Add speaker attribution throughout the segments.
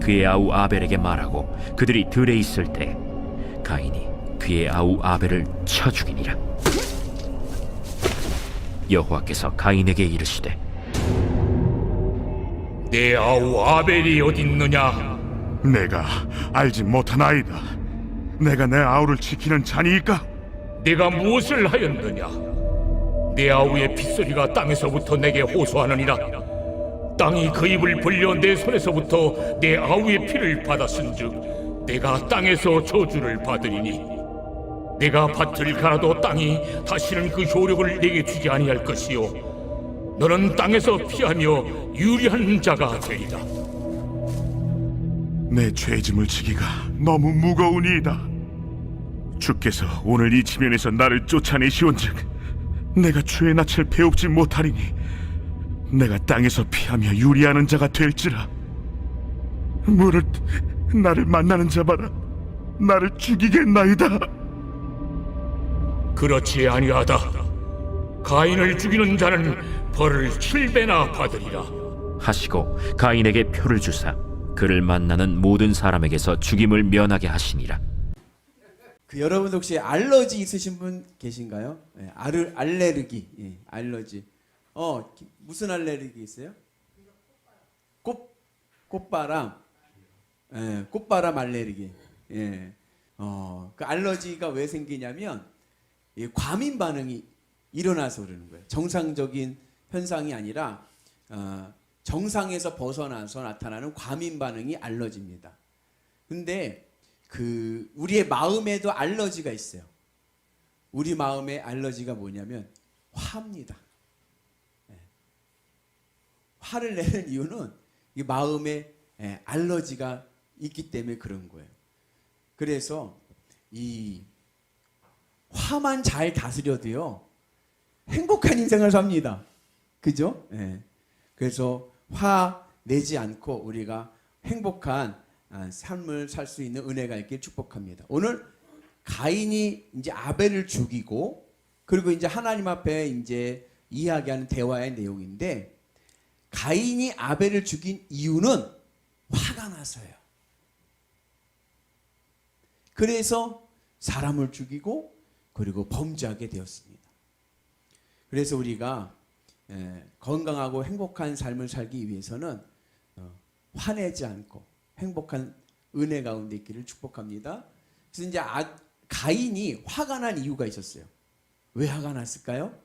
Speaker 1: 그의 아우 아벨에게 말하고 그들이 들에 있을 때 가인이 그의 아우 아벨을 쳐 죽이니라. 여호와께서 가인에게 이르시되
Speaker 2: 내 아우 아벨이 어딨느냐?
Speaker 3: 내가 알지 못하나이다. 내가 내 아우를 지키는 자니이까?
Speaker 2: 내가 무엇을 하였느냐? 내 아우의 핏소리가 땅에서부터 내게 호소하느니라. 땅이 그 입을 벌려 내 손에서부터 내 아우의 피를 받았은즉 내가 땅에서 저주를 받으리니 내가 밭을 갈아도 땅이 다시는 그 효력을 내게 주지 아니할 것이요 너는 땅에서 피하며 유리한 자가 되리라.
Speaker 3: 내 죄짐을 지기가 너무 무거우니이다. 주께서 오늘 이 지면에서 나를 쫓아내시온즉 내가 주의 낯을 배웁지 못하리니 내가 땅에서 피하며 유리하는 자가 될지라. 무릇 나를 만나는 자마다 나를 죽이겠나이다.
Speaker 2: 그렇지 아니하다. 가인을 죽이는 자는 벌을 7배나 받으리라.
Speaker 1: 하시고 가인에게 표를 주사 그를 만나는 모든 사람에게서 죽임을 면하게 하시니라.
Speaker 4: 여러분 혹시 알러지 있으신 분 계신가요? 알레르기, 알러지. 무슨 알레르기 있어요? 꽃바람, 꽃바람 알레르기. 그 알러지가 왜 생기냐면 과민 반응이 일어나서 그러는 거예요. 정상적인 현상이 아니라 정상에서 벗어나서 나타나는 과민 반응이 알러지입니다. 근데 우리의 마음에도 알러지가 있어요. 우리 마음의 알러지가 뭐냐면 화입니다. 화를 내는 이유는 이 마음에 알러지가 있기 때문에 그런 거예요. 그래서 이 화만 잘 다스려도요 행복한 인생을 삽니다. 그죠? 그래서 화 내지 않고 우리가 행복한 삶을 살 수 있는 은혜가 있길 축복합니다. 오늘 가인이 이제 아벨을 죽이고 그리고 이제 하나님 앞에 이제 이야기하는 대화의 내용인데 가인이 아벨을 죽인 이유는 화가 나서요. 그래서 사람을 죽이고 그리고 범죄하게 되었습니다. 그래서 우리가 건강하고 행복한 삶을 살기 위해서는 화내지 않고 행복한 은혜 가운데 있기를 축복합니다. 그래서 이제 가인이 화가 난 이유가 있었어요. 왜 화가 났을까요?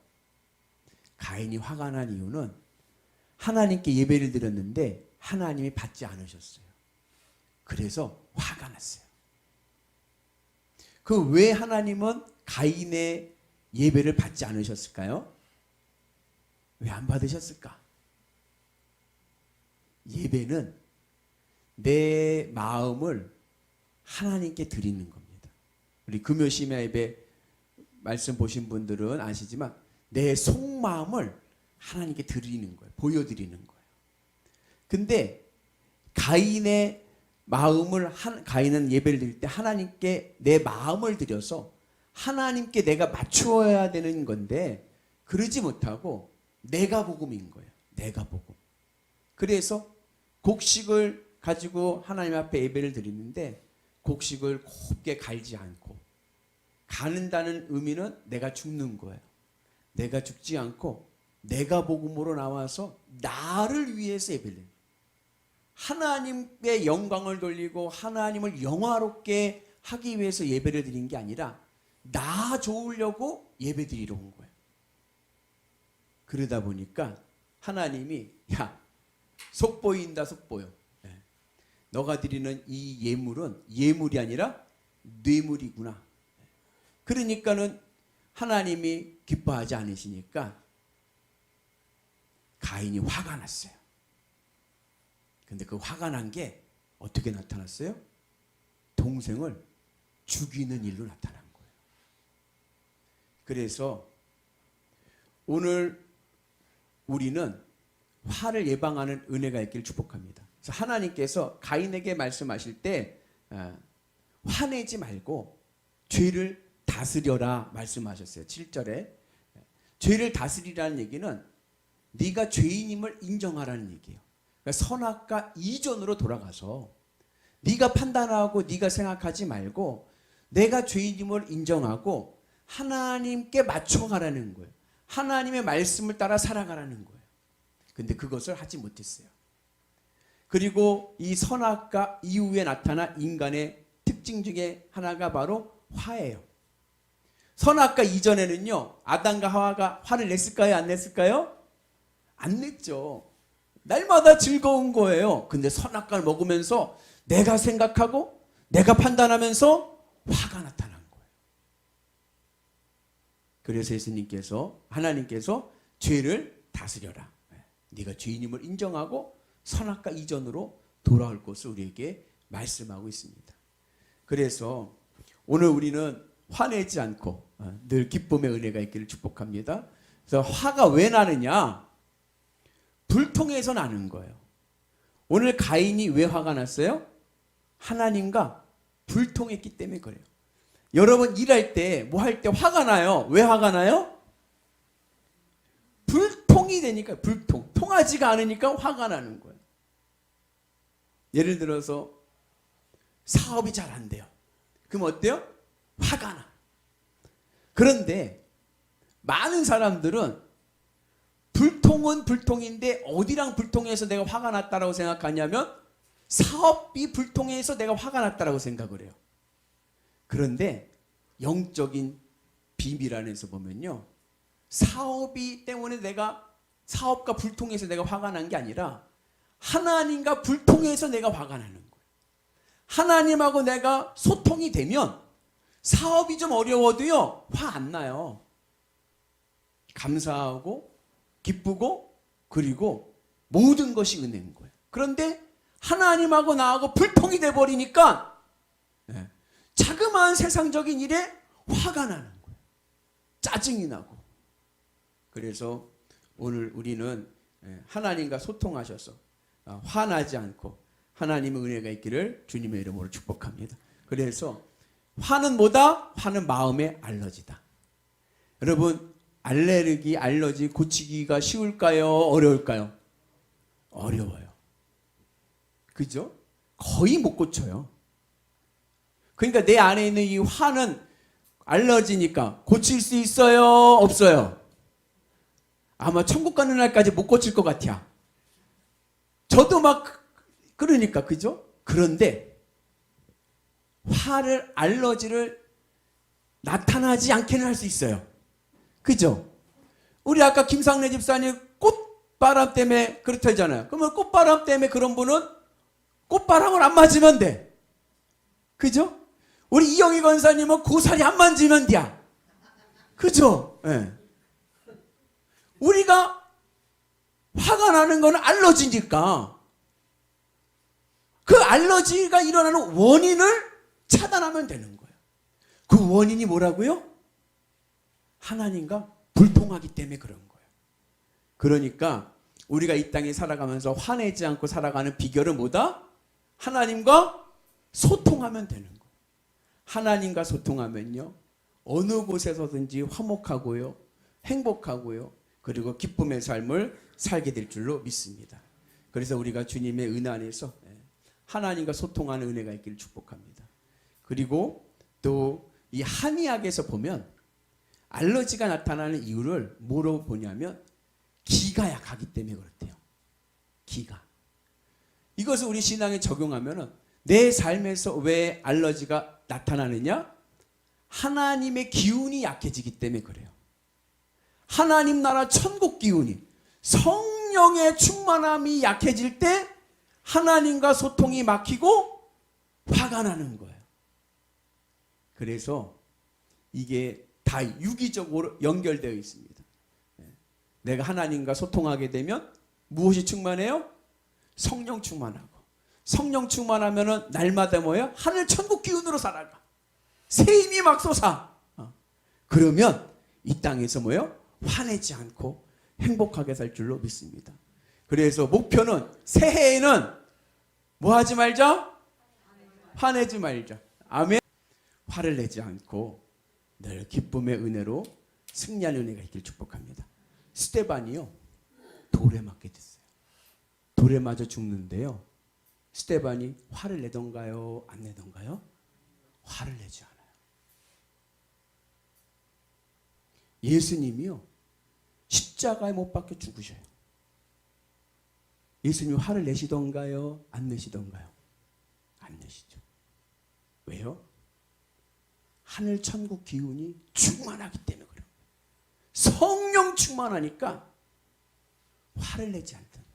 Speaker 4: 가인이 화가 난 이유는 하나님께 예배를 드렸는데 하나님이 받지 않으셨어요. 그래서 화가 났어요. 그 왜 하나님은 가인의 예배를 받지 않으셨을까요? 왜 안 받으셨을까? 예배는 내 마음을 하나님께 드리는 겁니다. 우리 금요 심야 예배 말씀 보신 분들은 아시지만 내 속마음을 하나님께 드리는 거예요. 보여드리는 거예요. 근데 가인의 마음을 가인은 예배를 드릴 때 하나님께 내 마음을 드려서 하나님께 내가 맞추어야 되는 건데 그러지 못하고 내가 복음인 거예요. 내가 복음. 그래서 곡식을 가지고 하나님 앞에 예배를 드리는데 곡식을 곱게 갈지 않고 가는다는 의미는 내가 죽는 거예요. 내가 죽지 않고 내가 복음으로 나와서 나를 위해서 예배를 드려요. 하나님께 영광을 돌리고 하나님을 영화롭게 하기 위해서 예배를 드린 게 아니라 나 좋으려고 예배 드리러 온 거예요. 그러다 보니까 하나님이 속 보인다 속 보여. 너가 드리는 이 예물은 예물이 아니라 뇌물이구나. 그러니까는 하나님이 기뻐하지 않으시니까 가인이 화가 났어요. 근데 그 화가 난 게 어떻게 나타났어요? 동생을 죽이는 일로 나타난 거예요. 그래서 오늘 우리는 화를 예방하는 은혜가 있기를 축복합니다. 그래서 하나님께서 가인에게 말씀하실 때 화내지 말고 죄를 다스려라 말씀하셨어요. 7절에 죄를 다스리라는 얘기는 네가 죄인임을 인정하라는 얘기예요. 그러니까 선악과 이전으로 돌아가서 네가 판단하고 네가 생각하지 말고 내가 죄인임을 인정하고 하나님께 맞춰가라는 거예요. 하나님의 말씀을 따라 살아가라는 거예요. 근데 그것을 하지 못했어요. 그리고 이 선악과 이후에 나타난 인간의 특징 중에 하나가 바로 화예요. 선악과 이전에는요, 아담과 하와가 화를 냈을까요? 안 냈을까요? 안 냈죠. 날마다 즐거운 거예요. 근데 선악과를 먹으면서 내가 생각하고 내가 판단하면서 화가 나타난 거예요. 그래서 예수님께서, 하나님께서 죄를 다스려라. 네가 죄인임을 인정하고 선악과 이전으로 돌아올 것을 우리에게 말씀하고 있습니다. 그래서 오늘 우리는 화내지 않고 늘 기쁨의 은혜가 있기를 축복합니다. 그래서 화가 왜 나느냐? 불통해서 나는 거예요. 오늘 가인이 왜 화가 났어요? 하나님과 불통했기 때문에 그래요. 여러분 일할 때 뭐 할 때 화가 나요? 왜 화가 나요? 불통이 되니까. 불통. 통하지가 않으니까 화가 나는 거예요. 예를 들어서 사업이 잘 안 돼요. 그럼 어때요? 화가 나. 그런데 많은 사람들은 불통은 불통인데 어디랑 불통해서 내가 화가 났다라고 생각하냐면 사업이 불통해서 내가 화가 났다라고 생각을 해요. 그런데 영적인 비밀 안에서 보면요, 사업이 때문에 내가 사업과 불통해서 내가 화가 난 게 아니라 하나님과 불통해서 내가 화가 나는 거예요. 하나님하고 내가 소통이 되면 사업이 좀 어려워도요, 화 안 나요. 감사하고 기쁘고 그리고 모든 것이 은혜인 거예요. 그런데 하나님하고 나하고 불통이 돼버리니까 자그마한 세상적인 일에 화가 나는 거예요. 짜증이 나고. 그래서 오늘 우리는 하나님과 소통하셔서 화나지 않고 하나님의 은혜가 있기를 주님의 이름으로 축복합니다. 그래서 화는 뭐다? 화는 마음의 알러지다. 여러분 알러지 고치기가 쉬울까요? 어려울까요? 어려워요. 그죠? 거의 못 고쳐요. 그러니까 내 안에 있는 이 화는 알러지니까 고칠 수 있어요? 없어요? 아마 천국 가는 날까지 못 고칠 것 같아요. 저도 막 그러니까, 그죠? 그런데 화를, 알러지를 나타나지 않게는 할 수 있어요. 그죠? 우리 아까 김상래 집사님 꽃바람 때문에 그렇다잖아요. 그러면 꽃바람 때문에 그런 분은 꽃바람을 안 맞으면 돼. 그죠? 우리 이영희 권사님은 고사리 안 만지면 돼. 그죠? 네. 우리가 화가 나는 건 알러지니까 그 알러지가 일어나는 원인을 차단하면 되는 거예요. 그 원인이 뭐라고요? 하나님과 불통하기 때문에 그런 거예요. 그러니까 우리가 이 땅에 살아가면서 화내지 않고 살아가는 비결은 뭐다? 하나님과 소통하면 되는 거예요. 하나님과 소통하면요, 어느 곳에서든지 화목하고요, 행복하고요, 그리고 기쁨의 삶을 살게 될 줄로 믿습니다. 그래서 우리가 주님의 은혜 안에서 하나님과 소통하는 은혜가 있기를 축복합니다. 그리고 또 이 한의학에서 보면 알러지가 나타나는 이유를 뭐로 보냐면 기가 약하기 때문에 그렇대요. 기가. 이것을 우리 신앙에 적용하면 내 삶에서 왜 알러지가 나타나느냐? 하나님의 기운이 약해지기 때문에 그래요. 하나님 나라 천국 기운이, 성령의 충만함이 약해질 때 하나님과 소통이 막히고 화가 나는 거예요. 그래서 이게 다 유기적으로 연결되어 있습니다. 내가 하나님과 소통하게 되면 무엇이 충만해요? 성령 충만하고, 성령 충만하면은 날마다 뭐예요? 하늘 천국 기운으로 살아가. 새 힘이 막 솟아. 그러면 이 땅에서 뭐예요? 화내지 않고 행복하게 살 줄로 믿습니다. 그래서 목표는 새해에는 뭐 하지 말자? 화내지 말자. 아멘. 화를 내지 않고 늘 기쁨의 은혜로 승리하는 은혜가 있길 축복합니다. 스데반이요, 돌에 맞게 됐어요. 돌에 맞아 죽는데요, 스데반이 화를 내던가요? 안 내던가요? 화를 내지 않아요. 예수님이요, 십자가에 못 박혀 죽으셔요. 예수님이 화를 내시던가요? 안 내시던가요? 안 내시죠. 왜요? 하늘 천국 기운이 충만하기 때문에 그래요. 성령 충만하니까 화를 내지 않던 거예요.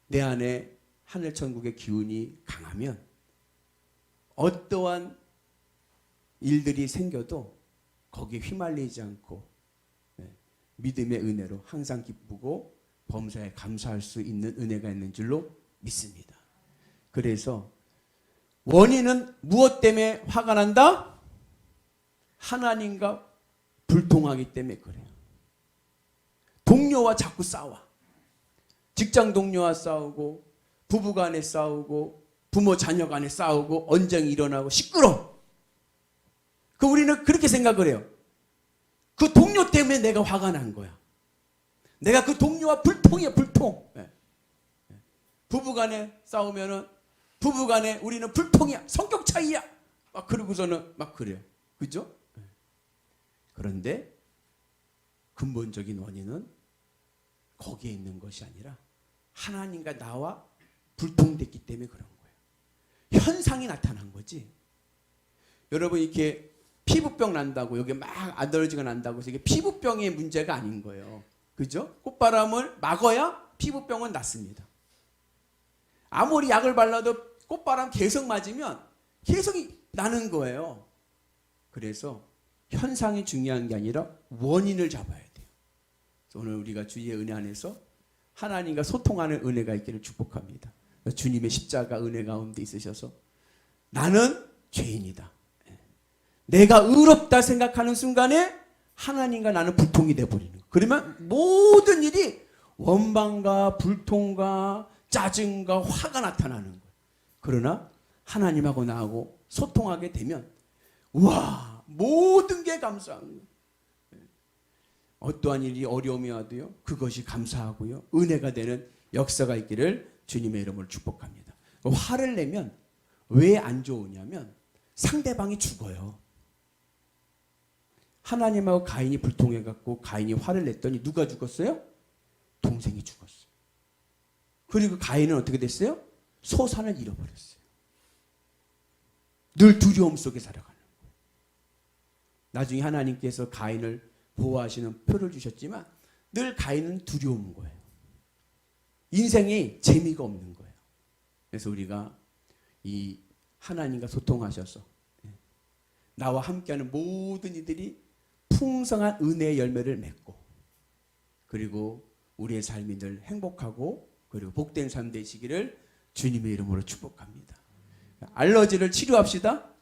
Speaker 4: 내 안에 하늘 천국의 기운이 강하면 어떠한 일들이 생겨도 거기에 휘말리지 않고 믿음의 은혜로 항상 기쁘고 범사에 감사할 수 있는 은혜가 있는 줄로 믿습니다. 그래서 원인은 무엇 때문에 화가 난다? 하나님과 불통하기 때문에 그래요. 동료와 자꾸 싸워. 직장 동료와 싸우고, 부부 간에 싸우고, 부모 자녀 간에 싸우고, 언쟁이 일어나고 시끄러워. 그 우리는 그렇게 생각을 해요. 그 동료 때문에 내가 화가 난 거야. 내가 그 동료와 불통이야, 불통. 부부 간에 싸우면은 부부 간에 우리는 불통이야, 성격 차이야. 막 그러고서는 막 그래요. 그죠? 그런데 근본적인 원인은 거기에 있는 것이 아니라 하나님과 나와 불통됐기 때문에 그런 거예요. 현상이 나타난 거지. 여러분 이렇게 피부병 난다고 여기 막 아더러지가 난다고 해서 이게 피부병의 문제가 아닌 거예요. 그죠? 꽃바람을 막아야 피부병은 낫습니다. 아무리 약을 발라도 꽃바람 계속 맞으면 계속 나는 거예요. 그래서 현상이 중요한 게 아니라 원인을 잡아야 돼요. 오늘 우리가 주의 은혜 안에서 하나님과 소통하는 은혜가 있기를 축복합니다. 주님의 십자가 은혜 가운데 있으셔서 나는 죄인이다. 내가 의롭다 생각하는 순간에 하나님과 나는 불통이 돼버리는 거예요. 그러면 모든 일이 원망과 불통과 짜증과 화가 나타나는 거예요. 그러나 하나님하고 나하고 소통하게 되면 우와, 모든 게 감사한 거예요. 어떠한 일이 어려움이 와도요, 그것이 감사하고요, 은혜가 되는 역사가 있기를 주님의 이름으로 축복합니다. 화를 내면 왜 안 좋으냐면 상대방이 죽어요. 하나님하고 가인이 불통해갖고 가인이 화를 냈더니 누가 죽었어요? 동생이 죽었어요. 그리고 가인은 어떻게 됐어요? 소산을 잃어버렸어요. 늘 두려움 속에 살아가는 거예요. 나중에 하나님께서 가인을 보호하시는 표를 주셨지만 늘 가인은 두려운 거예요. 인생이 재미가 없는 거예요. 그래서 우리가 이 하나님과 소통하셔서 나와 함께하는 모든 이들이 풍성한 은혜의 열매를 맺고, 그리고 우리의 삶이 늘 행복하고 그리고 복된 삶 되시기를 주님의 이름으로 축복합니다. 알러지를 치료합시다.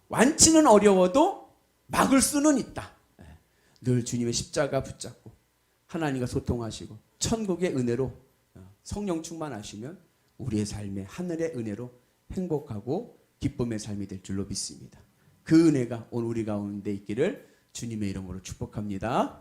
Speaker 4: 완치는 어려워도 막을 수는 있다. 늘 주님의 십자가 붙잡고 하나님과 소통하시고 천국의 은혜로 성령 충만하시면 우리의 삶에 하늘의 은혜로 행복하고 기쁨의 삶이 될 줄로 믿습니다. 그 은혜가 오늘 우리 가운데 있기를 주님의 이름으로 축복합니다.